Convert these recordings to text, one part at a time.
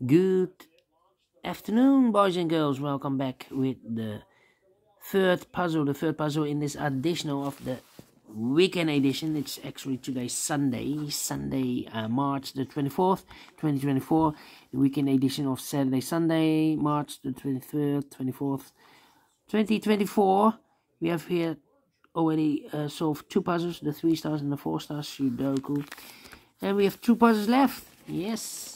Good afternoon, boys and girls. Welcome back with the third puzzle in this additional of the weekend edition. It's actually today Sunday, March the 24th, 2024. The weekend edition of Saturday, Sunday, March the 23rd, 24th, 2024. We have here already solved two puzzles, the 3 stars and the 4 stars Sudoku. And we have two puzzles left. Yes.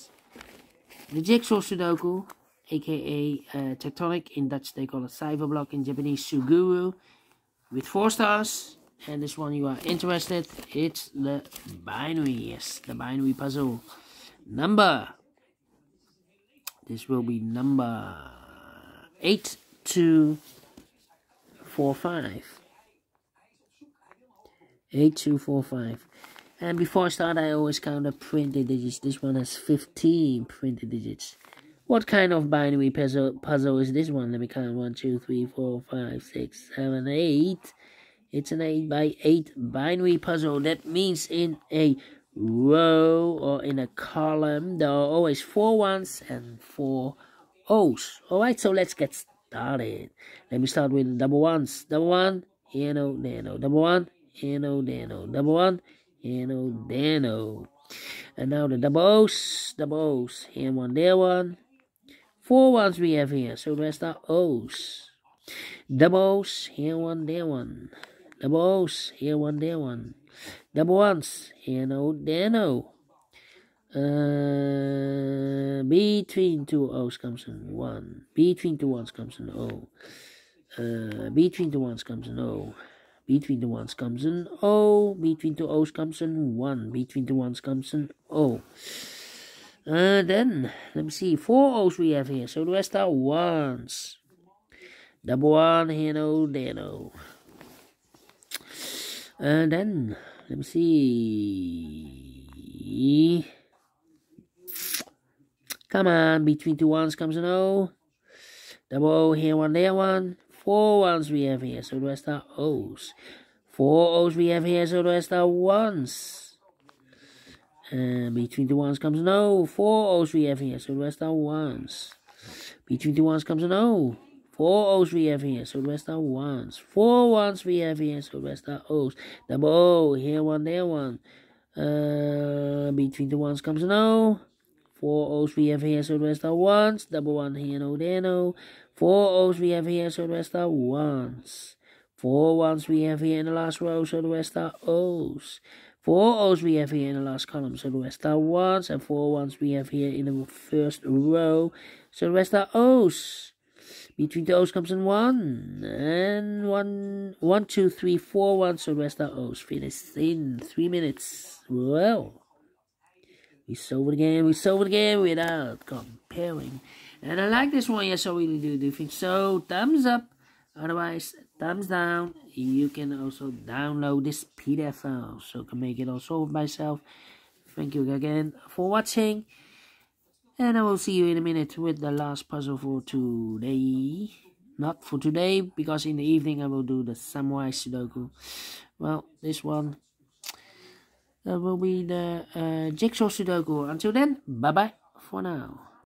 The Jigsaw Sudoku, aka Tectonic, in Dutch they call it Cyberblock, in Japanese Suguru, with 4 stars. And this one you are interested, it's the binary, yes, the binary puzzle. This will be number 8245. 8245. And before I start, I always count the printed digits. This one has 15 printed digits. What kind of binary puzzle is this one? Let me count. 1, 2, 3, 4, 5, 6, 7, 8. It's an 8 by 8 binary puzzle. That means in a row or in a column, there are always 4 ones and 4 O's. Alright, so let's get started. Let me start with double ones. Double one, here no, there no. Double one, here no, there no. Double one, here no, there no. And now the double O's, here one, there one. 4 ones we have here, so the rest are O's. Double O's, here one, there one. Double O's, here one, there one. Double ones, here no, there no. Between 2 O's comes an 1. Between 2 ones comes an O. Between 2 ones comes an O. Between the ones comes an O. Between 2 O's comes an 1. Between the ones comes an O. Then, let me see. 4 O's we have here. So the rest are ones. Double one, here no, there no. Then, let me see. Come on. Between 2 ones comes an O. Double O, here one, there one. 4 ones we have here, so the rest are O's. 4 O's we have here, so the rest are ones. Between the ones comes an O. 4 O's we have here, so the rest are ones. Between the ones comes an O. 4 O's we have here, so the rest are ones. 4 ones we have here, so the rest are O's. Double O, here one, there one. Between the ones comes an O. 4 O's we have here, so the rest are ones. Double one, here no, there no. 4 O's we have here, so the rest are ones. 4 ones we have here in the last row, so the rest are O's. 4 O's we have here in the last column, so the rest are ones. And 4 ones we have here in the first row, so the rest are O's. Between the O's comes an 1. And 1, 2, 3, 4 ones, so the rest are O's. Finished in 3 minutes. Well, we solved again without comparing. And I like this one, yes, I really do think so. Thumbs up, otherwise thumbs down. You can also download this PDF file, so can make it all solved myself. Thank you again for watching, and I will see you in a minute with the last puzzle for today. Not for today, because in the evening I will do the Samurai Sudoku. Well, this one will be the Jigsaw Sudoku. Until then, bye bye for now.